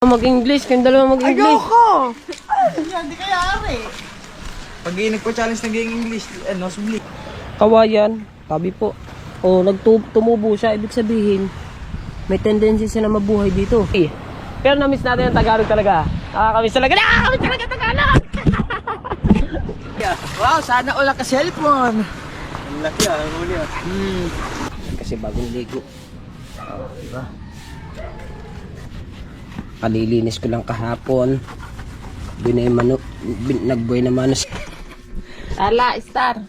mag-English. Kayong dalawa mag-English. Ayoko! Hindi kaya ari. Pag nagpo-challenge naging English, nosebleed. Kawayan. Sabi po. O, tumubo siya. Ibig sabihin, may tendency siya na mabuhay dito. Pero na-miss natin ang Tagalog talaga. Nakakamiss talaga. Nakakamiss talaga Tagalog! Wow, sana wala ka cellphone. Ang laki ang huli Kasi bagong ligo. Diba? Kalilinis ko lang kahapon. Nagbuhay na manos. Ala, star.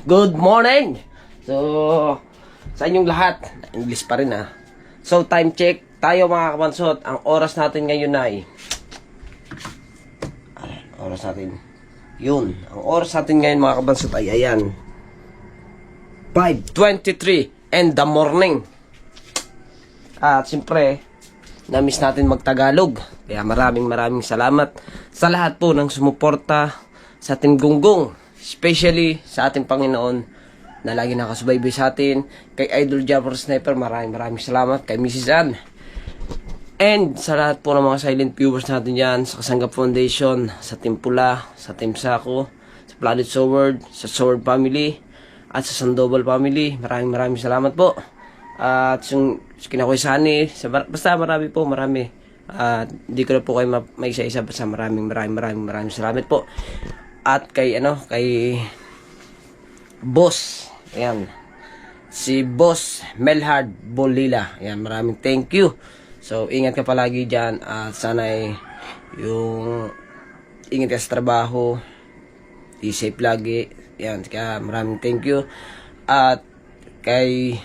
Good morning! So, sa inyong lahat, English pa rin So, time check. Tayo mga kabansot, ang oras natin ngayon ay ang oras natin ngayon mga kabansot ay ayan 5:23 in the morning. At siyempre na-miss natin magtagalog. Kaya maraming salamat sa lahat po ng sumuporta sa ating gunggong, especially sa ating Panginoon na lagi nakasubaybay sa atin. Kay Idol Japper Sniper, maraming salamat. Kay Mrs. Ann, and sa lahat po ng mga silent viewers natin dyan, sa Kasanggap Foundation, sa Team Pula, sa Team Sako, sa Planet Sword, sa Sword Family, at sa Sandoval Family. Maraming salamat po. At yung kinakoy Sani, basta marami. Hindi ko na po kayo may isa-isa, basta maraming salamat po. At kay Boss, ayan, si Boss Melhard Bolila, ayan, maraming thank you. So, ingat ka palagi dyan at sana'y ingat ka sa trabaho, i-safe lagi, ayan, kaya maraming thank you. At kay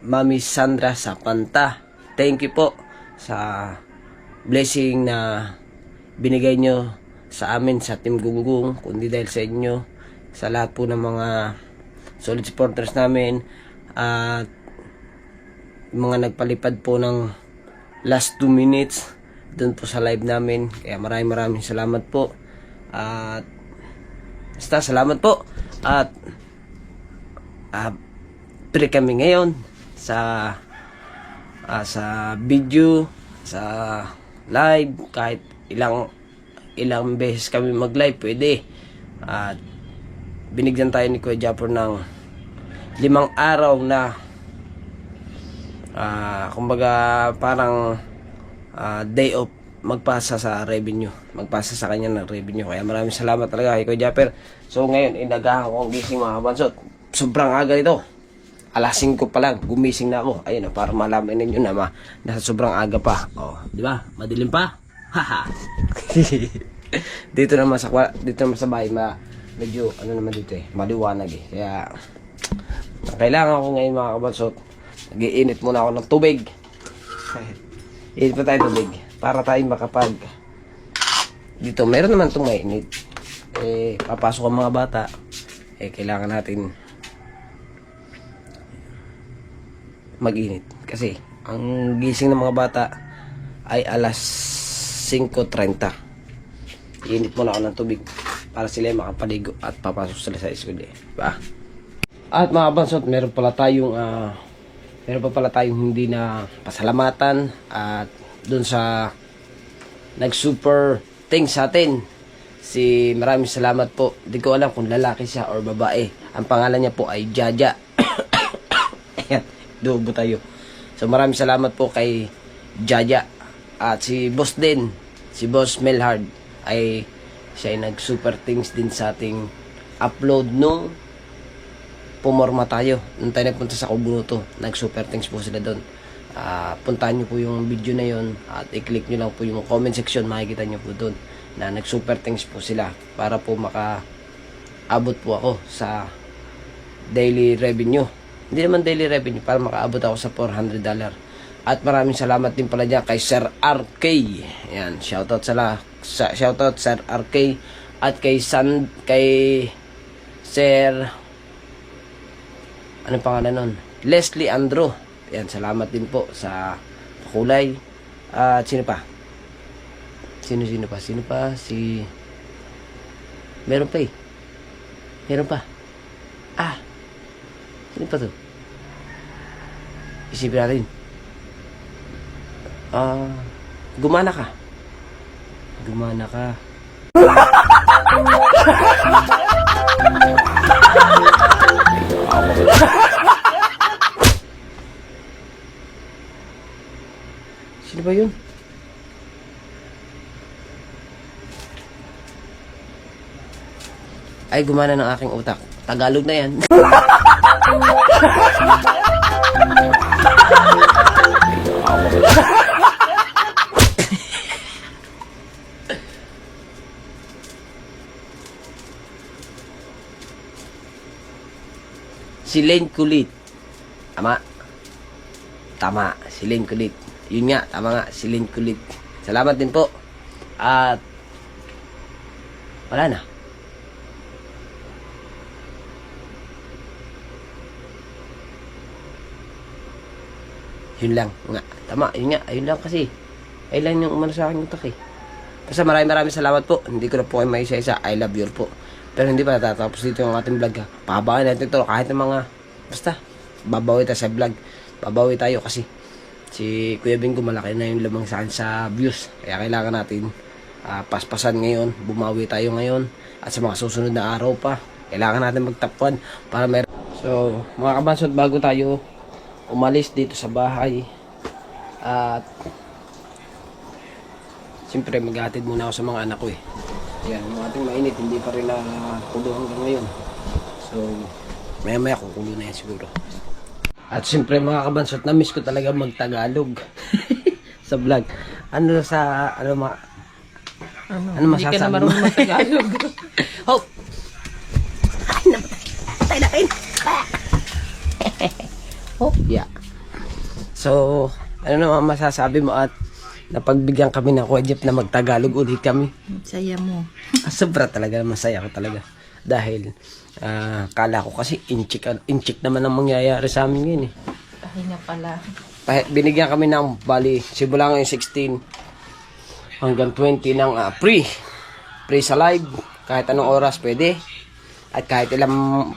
Mami Sandra sa Panta, thank you po sa blessing na binigay nyo sa amin sa Team Gunggong, kundi dahil sa inyo, sa lahat po ng mga solid supporters namin at mga nagpalipad po ng last 2 minutes dun po sa live namin. Kaya maraming salamat po. At basta salamat po. At pre kami ngayon sa video, sa live, kahit ilang beses kami mag-live pwede. At binigyan tayo ni Kuya Japper ng 5 araw na kumbaga parang day off, magpasa sa revenue, magpasa sa kanya ng revenue. Kaya maraming salamat talaga kay Kuya Japper. So ngayon, inagahan ko ang gising mga kabansot. Sobrang aga ito. Alas 5 pa lang, gumising na ako. Ayun, para malaman ninyo na nasa sobrang aga pa. Oh, di ba? Madilim pa? Haha. Dito naman sa bahay, medyo naman dito maliwanag kaya kailangan ko ngayon mga kabansot, nag-iinit muna ako ng tubig. Init pa tayo tubig para tayo makapag dito. Meron naman itong mainit, papasok ang mga bata, kailangan natin mag-init kasi ang gising ng mga bata ay alas 5:30. Init muna ako ng tubig para sila makapaligo at papasok sila sa school diba? At mga bansot, meron pa pala tayong hindi na pasalamatan. At dun sa nag-super thanks sa atin, maraming salamat po. Di ko alam kung lalaki siya or babae. Ang pangalan niya po ay Jaja. Ayan, dubo tayo. So maraming salamat po kay Jaja. At si Boss din, si Boss Melhard, ay siya ay nag-super things din sa ating upload nung pumorma tayo. Nung tayo nagpunta sa Kubunuto, nag-super things po sila doon. Puntahan nyo po yung video na yon at i-click nyo lang po yung comment section, makikita nyo po doon na nag-super things po sila para po makaabot po ako sa daily revenue. Hindi naman daily revenue, para makaabot ako sa $400. At maraming salamat din pala dyan kay Sir RK. Ayan, shoutout Sir RK. At kay Sir, ano pangalan nun? Leslie Andro. Ayan, salamat din po sa kulay. At sino pa? Sino pa? Meron pa. Sino pa to? Isipin natin. Gumana ka. Gumana ka. Sino ba yun? Ay, gumana ng aking utak. Tagalog na yan. Si Lane Kulit. Tama. Tama. Si Lane Kulit. Yun nga. Tama nga. Si Lane Kulit. Salamat din po. At wala na. Yun lang. Nga. Tama. Yun nga. Ayun lang kasi. Ayun lang yung umano sa akin utak eh. Basta maraming salamat po. Hindi ko na po kayo may isa-isa. I love you po. Pero hindi pa natatapos dito yung ating vlog ha. Pahabain natin ito kahit ng mga basta babawi tayo sa vlog. Babawi tayo kasi si Kuya Bingo malaki na yung lamang sa akin sa views. Kaya kailangan natin paspasan ngayon. Bumawi tayo ngayon. At sa mga susunod na araw pa kailangan natin magtapwan para meron. So mga kabansot, bago tayo umalis dito sa bahay at siyempre maghatid muna ako sa mga anak ko eh. Yan, yung ating mainit, hindi pa rin nakulo hanggang ngayon. So, maya-maya kukulo na yan siguro. At siyempre mga kabansot, na-miss ko talaga mag-Tagalog sa vlog. Ano masasabi? Hindi ka na marunong mag-Tagalog. Hope! Ay, namatay natin! Hope! Yeah. So, ano naman masasabi mo at napagbigyan kami ng Kuya Jeff na mag-Tagalog ulit kami. Saya mo. Sobra talaga, masaya ko talaga. Dahil, kala ko kasi inchik naman ang mangyayari sa amin ngayon eh. Pahinga pala. Binigyan kami ng, bali, simula ngayon 16 hanggang 20 ng free. Free sa live. Kahit anong oras pwede. At kahit ilang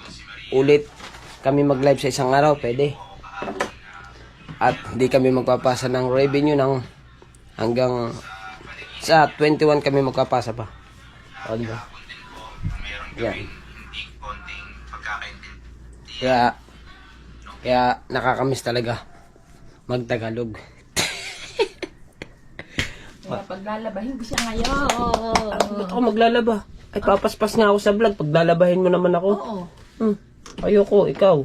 ulit kami mag-live sa isang araw, pwede. At hindi kami magpapasa ng revenue ng hanggang sa 21 kami magpapasa pa. O, diba? Yan. Kaya nakakamiss talaga mag-Tagalog. Kaya paglalabahin ko siya ngayon. Ba't ako maglalaba? Ay, papaspas nga ako sa vlog. Paglalabahin mo naman ako. Oo. Ayoko, ikaw.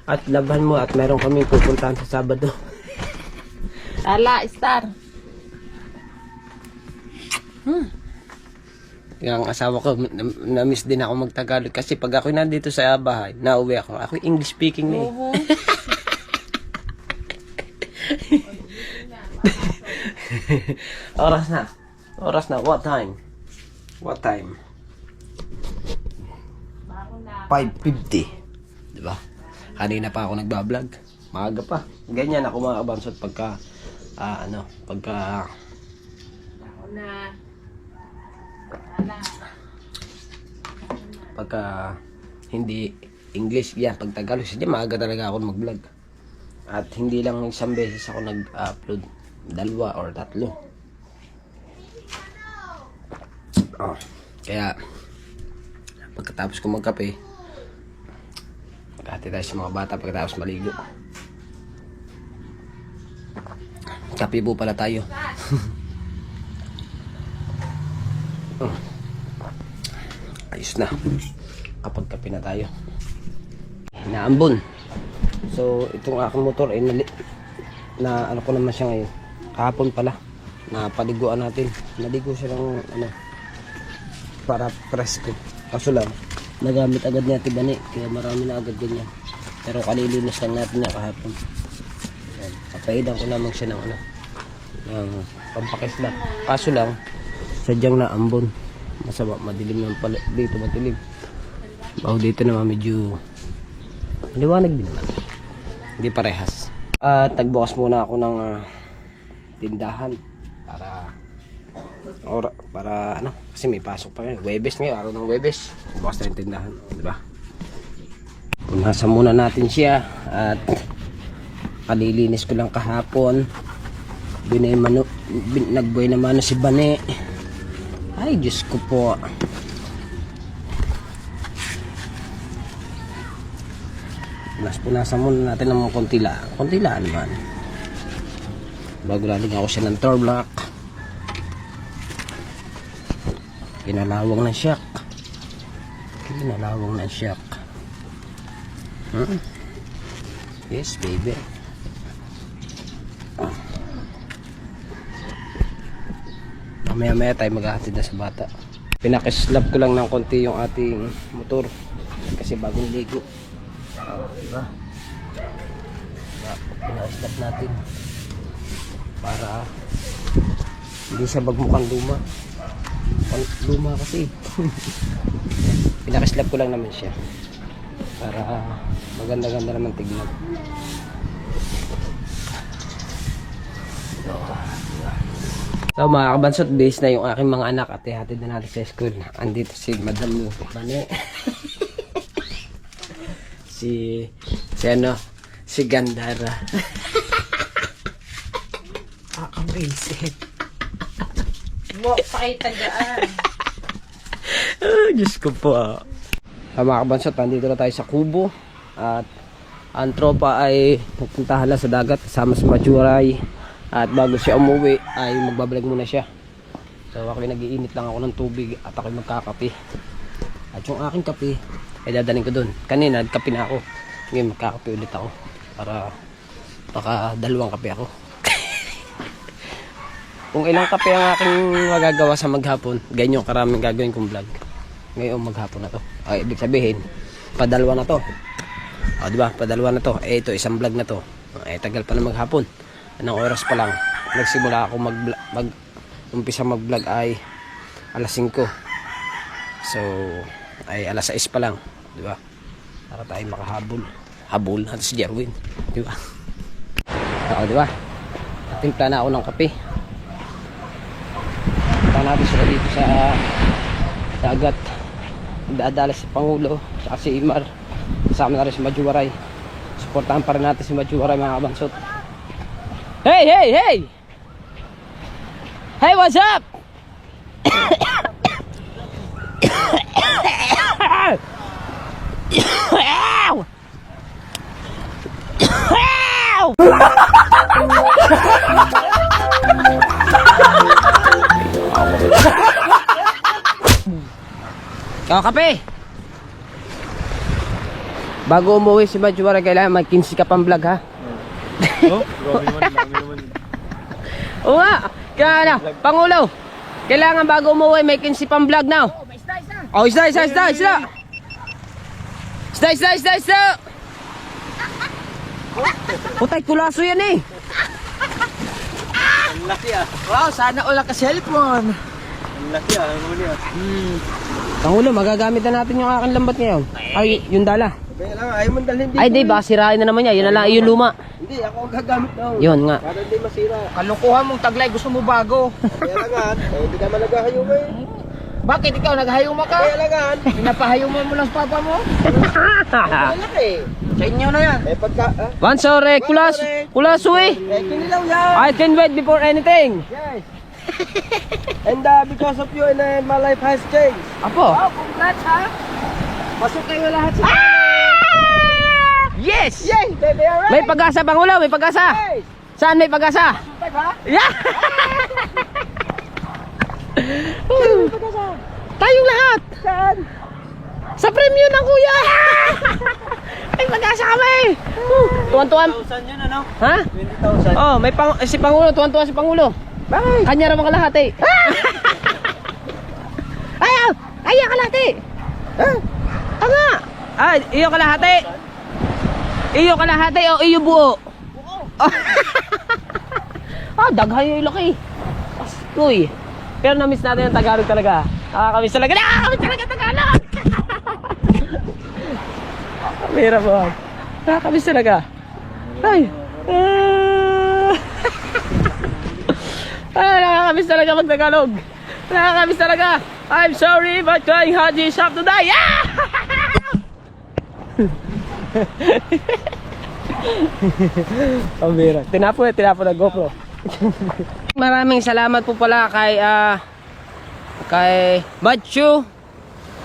At laban mo at meron kami pupuntahan sa Sabado. Tala, Star. Yung asawa ko, na-miss din ako mag-Tagalog. Kasi pag ako nandito sa bahay, nauwi ako. Ako English speaking na eh. Oras na. Oras na. What time? What time? 5:50. Diba? Kanina pa ako nagbablog. Maaga pa. Ganyan ako mga kabansot pagka pagka hindi English, yan, pag Tagalog, hindi maaga talaga ako mag-vlog. At hindi lang isang beses ako nag-upload, 2 or 3. Kaya pagkatapos ko magkape, maghati tayo sa mga bata pagkatapos maligo. Kape po pala tayo. Ayos na kapag kape na tayo. Naambon. So itong aking motor ay na ano ko naman siya ngayon. Kahapon pala napaliguan natin. Naligo siya ng para presko. Kaso lang nagamit agad niya tibani kaya marami na agad ganyan. Pero kalilinis lang natin na kahapon. Kapaidan ko lamang siya ng ng pampakisla. Kaso lang sadyang naambon. Masama, madilim naman pala dito, madilim. Dito naman medyo maliwanag din naman. Hindi parehas. Tagbukas muna ako ng tindahan para kasi may pasok pa ngayon. Webes ngayon, araw ng Webes. Bukas na yung tindahan, di ba? Punasan muna natin siya at Kalilinis ko lang kahapon. Nagbuhay naman si Bane. Ay, Diyos ko po. Punasan muna natin ng konti lang. Konti lang naman. Bago lalagyan ako siya ng Torblock. Kinalawang ng shock. Kinalawang ng shock. Yes, baby. Mamaya-maya tayo maghahatid na sa bata. Pinakislap ko lang ng konti yung ating motor. Kasi bagong ligo. Diba? Pinakislap natin. Para hindi siya magmukhang luma. Luma kasi. Pinakislap ko lang naman siya. Para maganda-ganda naman tignan. So mga kabansot, base na yung aking mga anak at ihatid na natin sa school. Andito si Madam Bane. si Gandara. Amazing. Mo, pakitagaan. Diyos ko po. Mga kabansot, nandito na tayo sa Kubo. At ang tropa ay pupuntahan lang sa dagat kasama sa Majuray. At bago siya umuwi ay magbablog muna siya. So ako nag-iinit lang ako ng tubig at ako magkakape. At yung aking kape ay dadaling ko dun. Kanina nagkape na ako. Ngayon magkakape ulit ako. Para baka dalawang kape ako. Kung ilang kape ang aking magagawa sa maghapon, ganyan yung karaming gagawin kong vlog. Ngayon maghapon na to. Ay, ibig sabihin, padalwa na to. O diba, padalwa na to. Eh ito, isang vlog na to. Eh tagal pa na maghapon. Anong oras pa lang nagsimula ako umpisa mag-vlog ay alas 5. So ay alas 6 pa lang, di ba? Para tayo makahabol. Habol natin si Jerwin, di ba? Oo, di ba? Timpla na ako ng kape. Punta natin sila dito sa dagat. Dadala si Pangulo, saka si Imar. Kasama na rin si Majuwaray. Suportahan pa rin natin si Majuwaray, mga kabansot. Hey, hey, hey! Hey, what's up? Kape! Bago umuwi si Majuwaray, kailangan may 15 ka pang vlog, ha? Oh, grabe naman, dami naman. Oo nga, kaya na, Pangulo, kailangan bago umuwi may 15 pang vlog now. Oh, isda. Putay, kulaso yan eh. Ang laki ah. Wow, sana wala ka cellphone. Ang laki ah, ang huli ah. Pangulo, magagamit na natin yung aking lambat ngayon. Ay, yung dala. Kaya lang, ayaw mong dalhin dito. Ay, di ba, sirain na naman niya. Yun na lang, yung luma. Hindi, ako ang gagamit daw. Yun nga. Para hindi masira. Kalukuhan mong taglay, gusto mo bago. Kaya langan, hindi ka malagahayong eh. Bakit ikaw naghayuma ka? Kaya langan. Pinapahayuma mo lang sa papa mo? Ang laki. Sa inyo na yan. Eh pagka, Once ore, kulaso eh. kinilaw yan. I can wait before anything. Yes. And because of you, and my life has changed. Apo. Wow, congrats ha. Pasok kayo lahat sa... Yes! Yay, baby, alright. May pag-asa, Pangulo, may pag-asa. Yes. Saan may pag-asa? Yeah! Tayong lahat. Saan? Sa premium ng kuya. May pag-asa kami. Tuwan-tuwan. 20,000 yun ano? Ha? 20,000. Oh, may si Pangulo, tuwan-tuwan si Pangulo. Bakit? Kanya raw ang kalahati. Ayaw! Ayaw kalahati! Nga! Ah, iyo kalahati! Iyo kalahati o iyo buo? Buo! Daghay yung laki. Astoy. Pero na-miss natin ang Tagalog talaga. Nakakamiss talaga. Nakakamiss talaga Tagalog! Mira po. Nakakamiss talaga. Ay! Nakakamiss talaga mag-Tagalog. Nakakamiss talaga. I'm sorry but trying hard to shop today. Pambira. Tinapo na GoPro. Maraming salamat po pala kay Matthew.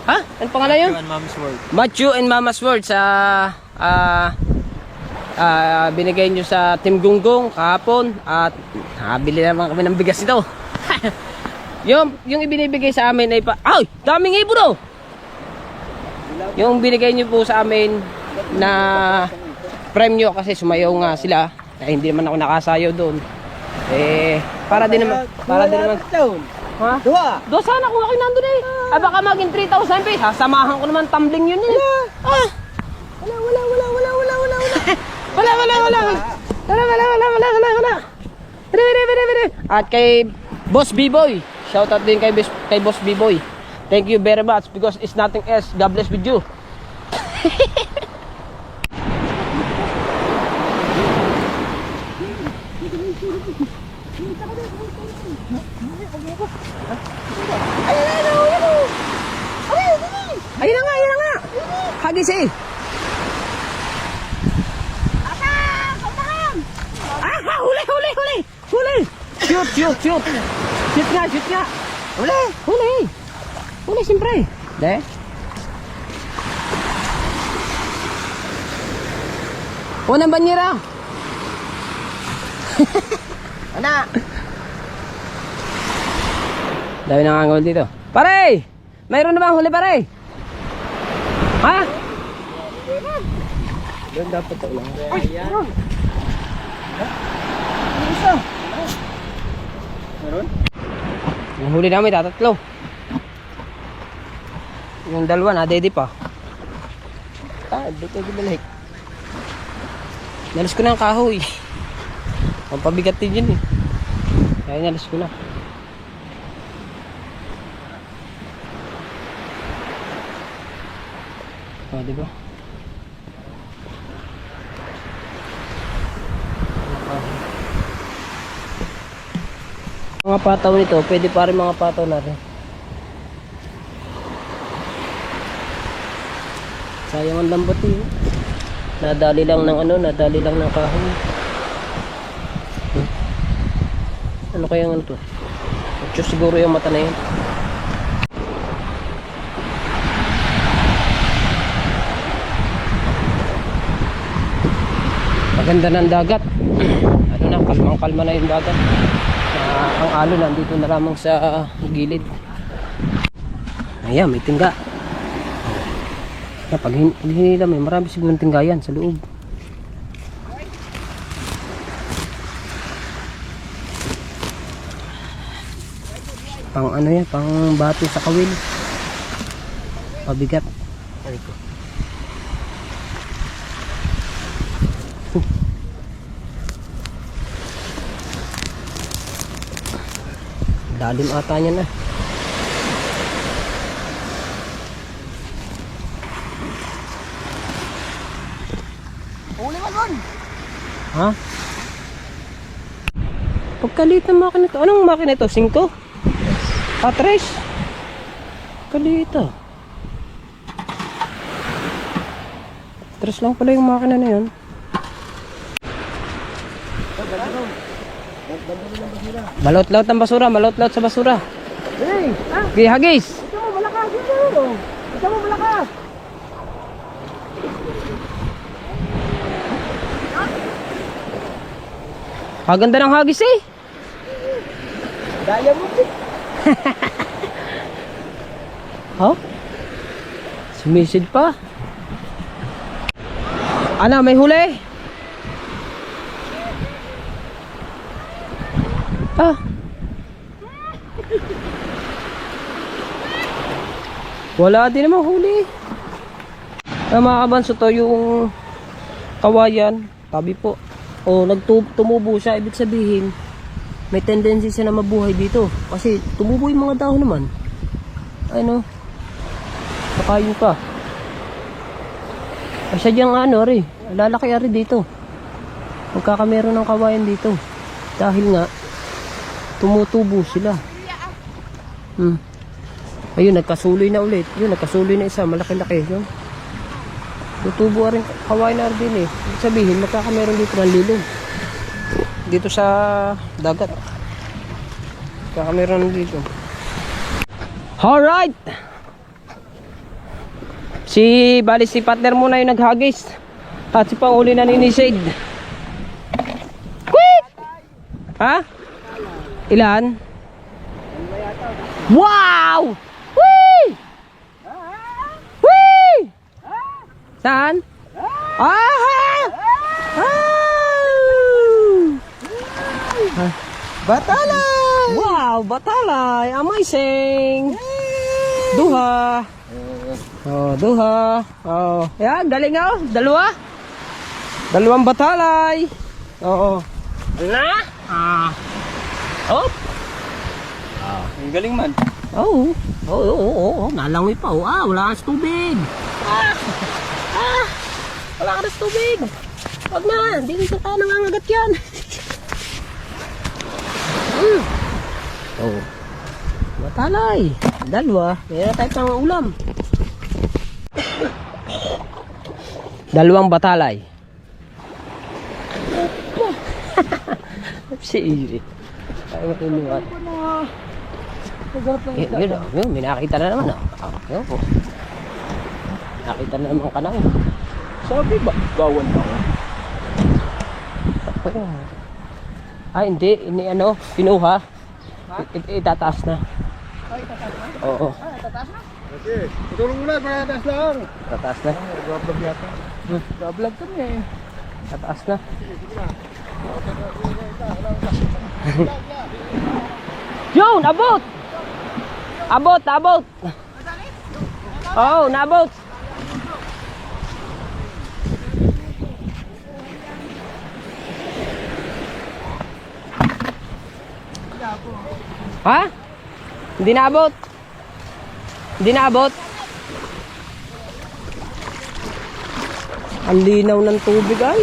Ha? Ano pangalan yun? Mama's World. Matthew and Mama's World sa binigay nyo sa Team Gunggong kahapon at nabili naman kami ng bigas ito. yung ibinibigay sa amin ay ay! Daming ibon oh! Yung binigay nyo po sa amin na premyo kasi sumayaw nga sila hindi naman ako nakasayaw doon. Para din naman ha? Doon sana kung ako nandun eh. Baka maging 3,000 pesos. Sasamahan ko naman tumbling yun eh. Wala. At kay Boss B-Boy. Shoutout din kay Boss B-Boy. Thank you very much because it's nothing else. God bless with you. Ayun na nga. Hagis eh. Huli. Shoot. Shoot nga. Huli, siyempre. De. Unang banyera. Ana. Dami nangangol dito. Pare! Mayroon na bang huli pare? Ha? Doon dapat ito lang. Ay, meron. Isa. Meron? Yung huli namin, tatatlo. Yung dalawa na, daddy pa. Dito balik. Nalis ko na ang kahoy. Ang pabigat din yun eh. Kaya nalis ko na. Oh, diba? Mga pataw nito, pwede pa rin mga pataw natin. Sayang ang lambot eh. Nadali lang ng kahoy. Ano kaya ano to? Diyos siguro yung mata na yun. Maganda ng dagat. Ano na, kalmang-kalma na yung dagat. Ang alon nandito na lamang sa gilid. Ayan, may tingga. Pag hinila may marami siguro tinggayan sa loob. Pang ano yan, pang bati sa kawil. Pabigat. Dalim ata niya na. Huli man man. Ha? Pagkalit ng makina ito. Anong makina ito? 5? Patres? Kalit ito. Patres lang pala yung makina na yun. Malot-laut ng basura, malot-laut sa basura. Hey! Okay, hagis. Ito mo malakas dito. Ito mo malakas. Kaganda ng hagis eh. Daya mo eh. Ha? Sumisid pa. Ano, may huli? Ah. Wala din naman huli. Mga kabanso to yung kawayan. Tabi po. O tumubo siya. Ibig sabihin may tendency siya na mabuhay dito. Kasi tumubo yung mga dahon naman. Ano? Pakayo pa. Ay sadyang ano rin. Lalaki rin dito. Magkakameron ng kawayan dito. Dahil nga tumutubo sila. Ayun, nagkasuloy na ulit. Yun, nagkasuloy na isa. Malaki-laki. Yun. Tutubo rin kawain na din eh. Ibig sabihin, magkakameron dito ng lilong. Dito sa dagat. Magkakameron dito. Alright! Bali si partner muna yung naghagis. At si Panguli na ni-shade. Quick! Ha? Ilan? Wow! Whee! Whee! Saan? Ah! Batalay! Wow, batalay! Amazing! Duha! Oh, duha! Oh, yan, galing oh! Dalawa! Dalawang batalay! Oo. Na? Ah. Oh! Ang galing man. Oo. Oo. Nalangoy pa. Oh. Ah, wala ka sa tubig. Wala ka sa tubig. Wag na. Hindi ka nangangagat yan. Oh. Batalay. Dalawa. Meron tayo pang ulam. Dalawang batalay. Si Iri. Ay, matinuan. Yun, may nakita na naman. Yun po. Nakita na naman ka na. Sabi ba? Gawan pa ako. Ay, hindi. Pinuha. Itataas na. Ay, tataas na? Oo. Ay, tataas na? Okay. Tutulong muna, tataas lang. Tataas na. Gablog yata. Gablog kami eh. Tataas na. Yun, abot! Abot! Oo, naabot! Ha? Hindi naabot? Hindi naabot? Ang linaw ng tubig ay.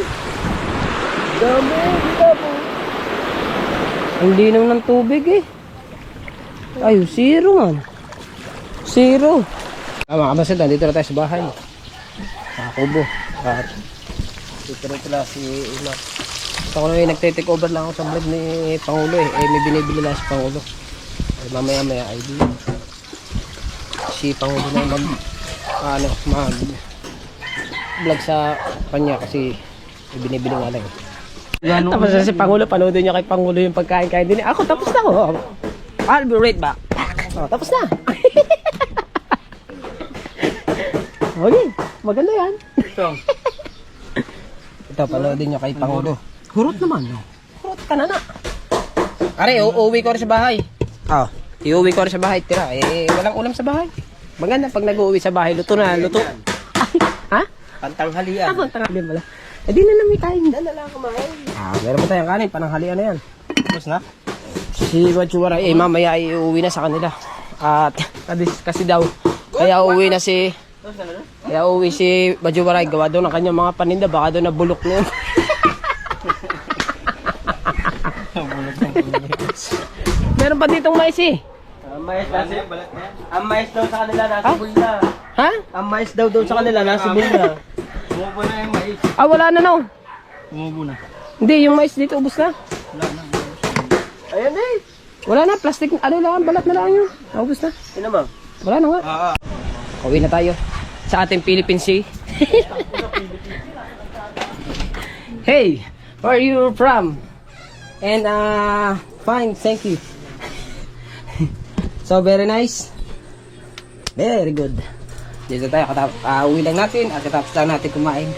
Dami, dami. Ang linaw ng tubig eh. Ay, zero man. Zero. Mga kabasid, dito na tayo sa bahay. Kubo. At dito na pala si Ima. So, ako na nagte-take over lang ako sa vlog ni Pangulo eh. May binibili lang si Pangulo. Ay, mamaya ay di. Si Pangulo na mag vlog sa kanya kasi binibili nga lang. Tapos na si Pangulo, panoodin niya kay Pangulo yung pagkain-kain din. Ako, tapos na ako. I'll be right back. Oh, tapos na. Okay, maganda yan. Ito, panoodin niya kay Pangulo. Hurot naman, no? Hurot ka na. Are, uuwi ko rin sa bahay. Oh, iuwi ko rin sa bahay, tira. Walang ulam sa bahay. Maganda pag nag-uuwi sa bahay, luto na, luto. Ha? Pantanghalian. Pantanghalian pala. Di na namin kain. Dala lang kumain. Meron pa tayong kanin, pananghalian na yan. Tapos na? Si Wachuwara, mamaya ay uuwi na sa kanila. At kasi daw, kaya uuwi na si Wachuwara, gawa daw ng kanyang mga paninda, baka daw nabulok na yun. Meron pa ditong mais eh. Ang mais daw sa kanila, nasa bulna. Ha? Ang mais daw sa kanila, nasa bulna. Umubo na yung mais. Ah, wala na no. Umubo na. Hindi, yung mais dito ubos na. Wala na. Ayan eh. Wala na, plastic, lang, balat na lang yun. Ubos na. Yun naman. Wala na nga. Uwi na tayo sa ating Philippine Sea. Hey, where are you from? And fine, thank you. So very nice. Very good. Dito tayo, uwi lang natin at katapos lang natin kumain.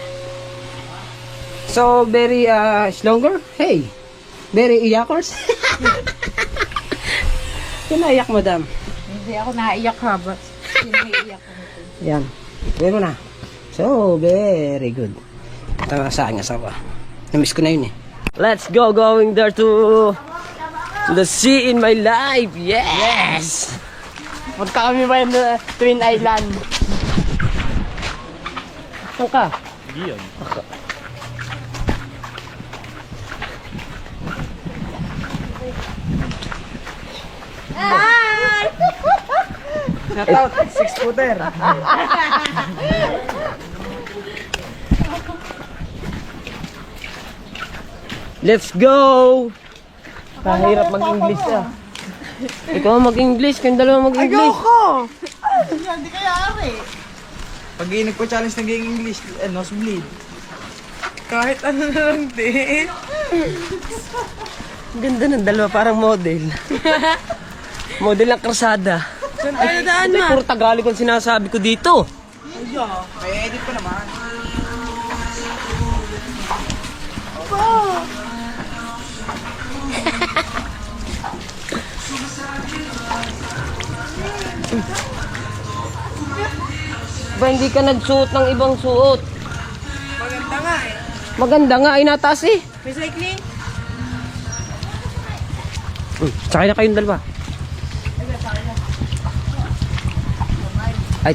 So very slonger. Hey, very iyakers. Kinaiyak, madam. Hindi ako naiyak ha, but sinaiyak ko. Yan. Meron na. So, very good. Ito sa aking asawa. Namiss ko na yun eh. Let's go, going there to the sea in my life. Yes! Punta kami ba yung Twin Island? Saan ka? Diyan. Hi! Shout out, 6-footer. Let's go! Kahirap mag-English ah. Ikaw mag-English, kayong dalawa mag-English. Ayoko! Hindi kaya ari. Pag nagpa-challenge naging English, nosebleed. Kahit ano na lang din. Ganda ng dalawa, parang model. Model ng krasada. Ay, daan Hindi, ma. puro Tagalog ang sinasabi ko dito. May edit pa naman. Ba, hindi ka nagsuot ng ibang suot? Maganda nga eh. Maganda nga, ay nataas eh. May cycling? Sakay na kayong dalawa. Ay,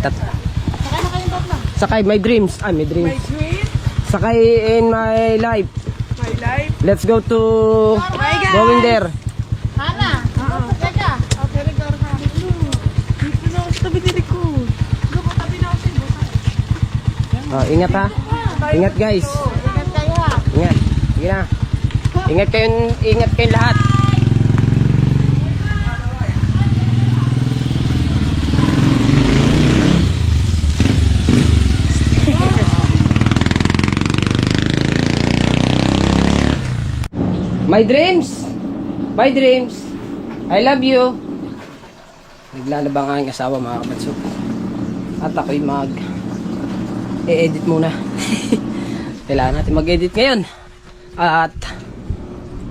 sakay, my dreams. Ay, my My dreams. dream? Sakay in my life. My life? Let's go to My God! going there. Hana, teka. Okay, regard ka. Dito na ako sa tabi ni Rico. Dito tabi na ako sa ibo. Oh, ingat ha. Ingat guys. Ingat kayo ha. Ingat. Sige na. Ingat kayong lahat. My dreams. My dreams. I love you. Naglalaba ang aking asawa mga kabatsok. At ako'y e-edit muna. Kailangan natin mag-edit ngayon. At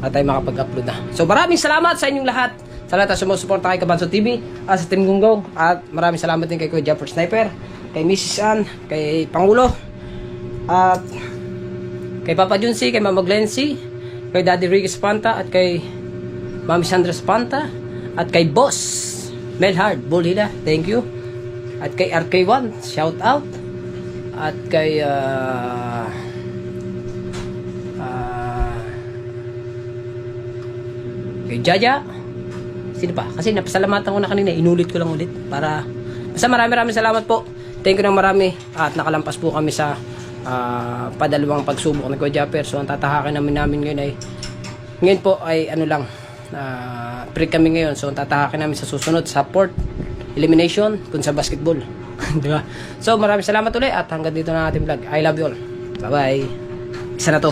tayo makapag-upload na. So maraming salamat sa inyong lahat. Sa lahat na sumusuporta kay Kabanso TV at sa Team Gunggong. At maraming salamat din kay Kuya Jumper Sniper, kay Mrs. Ann, kay Pangulo, at kay Papa Junsi, kay Mama Glency, kay Daddy Ricky Spanta, at kay Mami Sandra Spanta, at kay Boss Melhard Bolila, thank you. At kay RK1, shout out. At kay kay Jaja. Sino pa? Kasi napasalamatan ko na kanina, inulit ko lang ulit para basta maraming salamat po. Thank you ng marami at nakalampas po kami sa padalawang pagsubok ng Kuya Japper. So ang tatahakin namin ngayon po ay ano lang, break kami ngayon. So ang tatahakin namin sa susunod sa port elimination kung sa basketball. Di ba? So maraming salamat ulit at hanggang dito na ating vlog. I love you all. Bye bye. Isa na to.